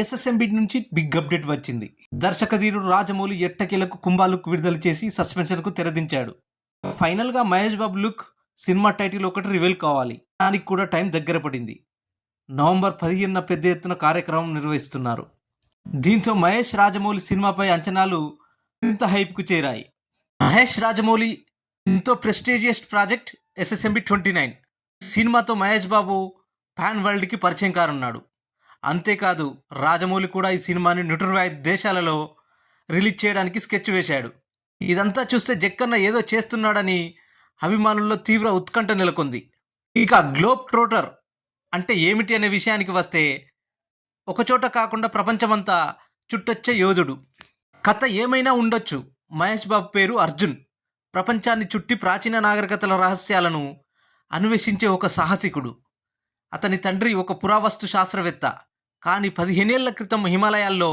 SSMB నుంచి big update వచ్చింది. దర్శకధీరుడు రాజమౌళి ఎట్టకేలకు కుంభాలుక్ విడుదల చేసి సస్పెన్షన్కు తెరదించాడు. ఫైనల్గా Mahesh Babu look cinema title ఒకటి రివీల్ కావాలి. దానికి కూడా టైం దగ్గర పడింది. నవంబర్ 15న పెద్ద ఎత్తున కార్యక్రమం నిర్వహిస్తున్నారు. దీంతో మహేష్ రాజమౌళి సినిమాపై అంచనాలు ఇంత హైప్కు చేరాయి. మహేష్ రాజమౌళి ఎంతో ప్రెస్టీజియస్ ప్రాజెక్ట్ ఎస్ఎస్ఎంబి 29 సినిమాతో మహేష్ బాబు పాన్ వరల్డ్కి పరిచయం కానున్నాడు. అంతేకాదు రాజమౌళి కూడా ఈ సినిమాని 125 దేశాలలో రిలీజ్ చేయడానికి స్కెచ్ వేశాడు. ఇదంతా చూస్తే జక్కన్న ఏదో చేస్తున్నాడని అభిమానుల్లో తీవ్ర ఉత్కంఠ నెలకొంది. ఇక గ్లోబ్ ట్రోటర్ అంటే ఏమిటి అనే విషయానికి వస్తే, ఒకచోట కాకుండా ప్రపంచమంతా చుట్టొచ్చే యోధుడు. కథ ఏమైనా ఉండొచ్చు. మహేష్ బాబు పేరు అర్జున్. ప్రపంచాన్ని చుట్టి ప్రాచీన నాగరికతల రహస్యాలను అన్వేషించే ఒక సాహసికుడు. అతని తండ్రి ఒక పురావస్తు శాస్త్రవేత్త. కానీ 15 ఏళ్ల క్రితం హిమాలయాల్లో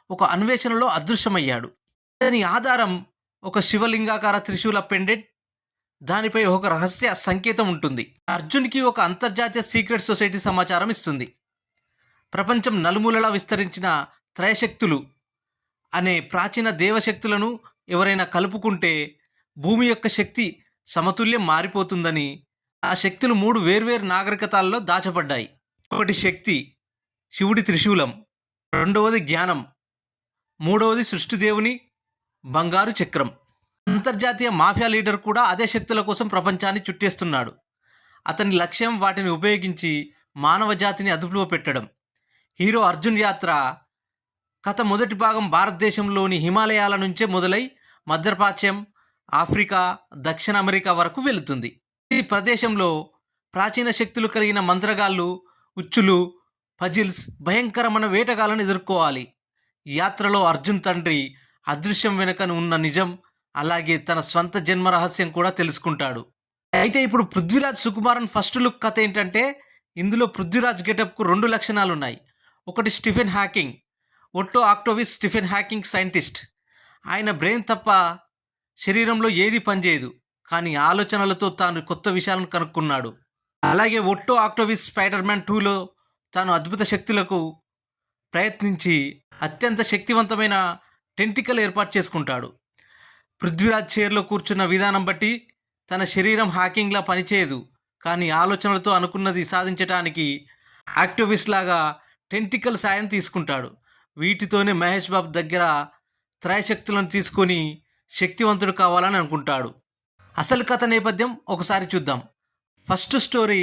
ఒక అన్వేషణలో అదృశ్యమయ్యాడు. అతని ఆధారం ఒక శివలింగాకార త్రిశూల పెండెంట్. దానిపై ఒక రహస్య సంకేతం ఉంటుంది. అర్జున్కి ఒక అంతర్జాతీయ సీక్రెట్ సొసైటీ సమాచారం ఇస్తుంది. ప్రపంచం నలుమూలలా విస్తరించిన త్రయశక్తులు అనే ప్రాచీన దేవశక్తులను ఎవరైనా కలుపుకుంటే భూమి యొక్క శక్తి సమతుల్యం మారిపోతుందని, ఆ శక్తులు 3 వేర్వేరు నాగరికతల్లో దాచబడ్డాయి. ఒకటి శక్తి, శివుడి త్రిశూలం. రెండవది జ్ఞానం. మూడవది సృష్టిదేవుని బంగారు చక్రం. అంతర్జాతీయ మాఫియా లీడర్ కూడా అదే శక్తుల కోసం ప్రపంచాన్ని చుట్టేస్తున్నాడు. అతని లక్ష్యం వాటిని ఉపయోగించి మానవ జాతిని అదుపులో పెట్టడం. హీరో అర్జున్ యాత్ర కథ మొదటి భాగం భారతదేశంలోని హిమాలయాల నుంచే మొదలై మధ్యప్రాచ్యం, ఆఫ్రికా, దక్షిణ అమెరికా వరకు వెళుతుంది. ఈ ప్రదేశంలో ప్రాచీన శక్తులు కలిగిన మంత్రగాళ్ళు, ఉచ్చులు, పజిల్స్, భయంకరమైన వేటగాళ్ళను ఎదుర్కోవాలి. యాత్రలో అర్జున్ తండ్రి అదృశ్యం వెనుక ఉన్న నిజం, అలాగే తన స్వంత జన్మ రహస్యం కూడా తెలుసుకుంటాడు. అయితే ఇప్పుడు పృథ్వీరాజ్ సుకుమారన్ ఫస్ట్ లుక్ కథ ఏంటంటే, ఇందులో పృథ్వీరాజ్ గెటప్కు 2 లక్షణాలు ఉన్నాయి. ఒకటి స్టీఫెన్ హాకింగ్. ఒట్టో ఆక్టోవిస్ స్టీఫెన్ హాకింగ్ సైంటిస్ట్. ఆయన బ్రెయిన్ తప్ప శరీరంలో ఏది పనిచేయదు, కానీ ఆలోచనలతో తాను కొత్త విషయాలను కనుక్కున్నాడు. అలాగే ఒట్టో ఆక్టోవిస్ స్పైడర్ మ్యాన్ 2లో తాను అద్భుత శక్తులకు ప్రయత్నించి అత్యంత శక్తివంతమైన టెంటికల్ ఏర్పాటు చేసుకుంటాడు. పృథ్వీరాజ్ చైర్లో కూర్చున్న విధానం బట్టి తన శరీరం హాకింగ్లా పనిచేయదు, కానీ ఆలోచనలతో అనుకున్నది సాధించడానికి యాక్టివిస్ట్ లాగా టెంటికల్ సాయం తీసుకుంటాడు. వీటితోనే మహేష్ బాబు దగ్గర త్రయశక్తులను తీసుకొని శక్తివంతుడు కావాలని అనుకుంటాడు. అసలు కథ నేపథ్యం ఒకసారి చూద్దాం. ఫస్ట్ స్టోరీ,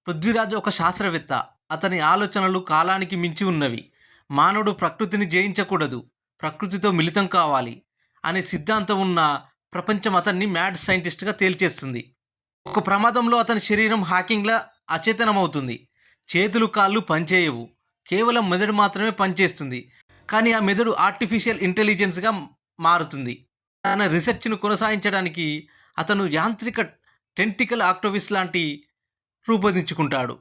పృథ్వీరాజ్ ఒక శాస్త్రవేత్త. అతని ఆలోచనలు కాలానికి మించి ఉన్నవి. మానవుడు ప్రకృతిని జయించకూడదు, ప్రకృతితో మిళితం కావాలి అనే సిద్ధాంతం ఉన్న ప్రపంచం అతన్ని మ్యాడ్ సైంటిస్ట్గా తేల్చేస్తుంది. ఒక ప్రమాదంలో అతని శరీరం హాకింగ్లా అచేతనమవుతుంది. చేతులు కాళ్ళు పనిచేయవు, కేవలం మెదడు మాత్రమే పనిచేస్తుంది. కానీ ఆ మెదడు ఆర్టిఫిషియల్ ఇంటెలిజెన్స్గా మారుతుంది. తన రీసెర్చ్ను కొనసాగించడానికి అతను యాంత్రిక టెంటికల్ ఆక్టోవిస్ లాంటి రూపొందించుకుంటాడు.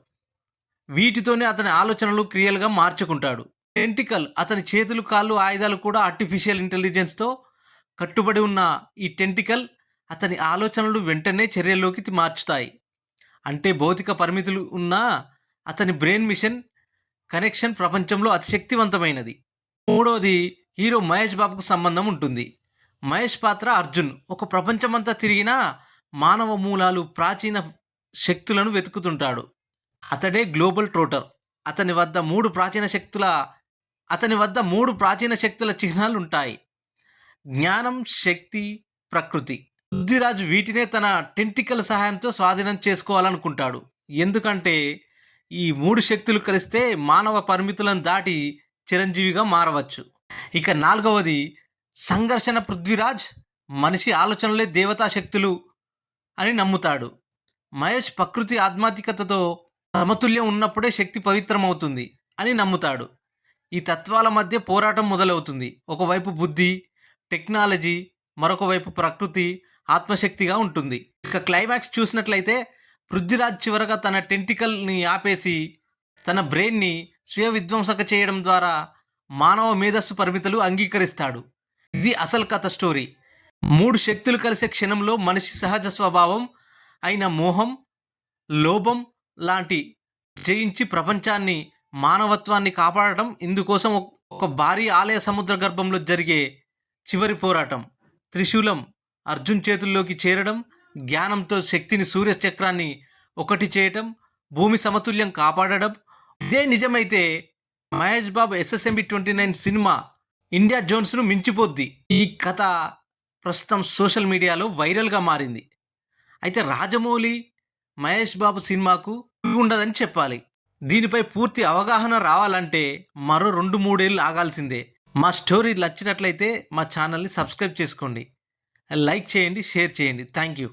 వీటితోనే అతని ఆలోచనలు క్రియలుగా మార్చుకుంటాడు. టెంటికల్, అతని చేతులు కాళ్ళు ఆయుధాలు కూడా ఆర్టిఫిషియల్ ఇంటెలిజెన్స్తో కట్టుబడి ఉన్న ఈ టెంటికల్ అతని ఆలోచనలు వెంటనే చర్యల్లోకి మార్చుతాయి. అంటే భౌతిక పరిమితులు ఉన్నా అతని బ్రెయిన్ మిషన్ కనెక్షన్ ప్రపంచంలో అతి శక్తివంతమైనది. మూడవది, హీరో మహేష్ బాబుకు సంబంధం ఉంటుంది. మహేష్ పాత్ర అర్జున్ ఒక ప్రపంచమంతా తిరిగినా మానవ మూలాలు, ప్రాచీన శక్తులను వెతుకుతుంటాడు. అతడే గ్లోబల్ ట్రోటర్. అతని వద్ద మూడు ప్రాచీన శక్తుల చిహ్నాలు ఉంటాయి: జ్ఞానం, శక్తి, ప్రకృతి. పృథ్వీరాజ్ వీటినే తన టెంటికల్ సహాయంతో స్వాధీనం చేసుకోవాలనుకుంటాడు. ఎందుకంటే ఈ 3 శక్తులు కలిస్తే మానవ పరిమితులను దాటి చిరంజీవిగా మారవచ్చు. ఇక 4వది సంఘర్షణ. పృథ్వీరాజ్ మనిషి ఆలోచనలే దేవతా శక్తులు అని నమ్ముతాడు. మహేష్ ప్రకృతి ఆధ్యాత్మికతతో సమతుల్యం ఉన్నప్పుడే శక్తి పవిత్రమవుతుంది అని నమ్ముతాడు. ఈ తత్వాల మధ్య పోరాటం మొదలవుతుంది. ఒకవైపు బుద్ధి, టెక్నాలజీ, మరొక వైపు ప్రకృతి, ఆత్మశక్తిగా ఉంటుంది. ఇక క్లైమాక్స్ చూసినట్లయితే పృథ్వీరాజ్ చివరగా తన టెంటికల్ని ఆపేసి తన బ్రెయిన్ని స్వీయ విధ్వంసక చేయడం ద్వారా మానవ మేధస్సు పరిమితులు అంగీకరిస్తాడు. ఇది అసలు కథ స్టోరీ. 3 శక్తులు కలిసే క్షణంలో మనిషి సహజ స్వభావం అయిన మోహం, లోభం లాంటి జయించి ప్రపంచాన్ని మానవత్వాన్ని కాపాడటం, ఇందుకోసం ఒక భారీ ఆలయ సముద్ర గర్భంలో జరిగే చివరి పోరాటం. త్రిశూలం అర్జున్ చేతుల్లోకి చేరడం, జ్ఞానంతో శక్తిని సూర్యచక్రాన్ని ఒకటి చేయటం, భూమి సమతుల్యం కాపాడడం. ఇదే నిజమైతే Mahesh Babu SSMB 29 cinema India జోన్స్ను మించిపోద్ది. ఈ కథ ప్రస్తుతం సోషల్ మీడియాలో వైరల్గా మారింది. అయితే రాజమౌళి మహేష్ బాబు సినిమాకు ఉండదని చెప్పాలి. దీనిపై పూర్తి అవగాహన రావాలంటే మరో 2-3 ఏళ్ళు ఆగాల్సిందే. మా స్టోరీ నచ్చినట్లయితే మా ఛానల్ని సబ్స్క్రైబ్ చేసుకోండి, లైక్ చేయండి, షేర్ చేయండి. Thank you.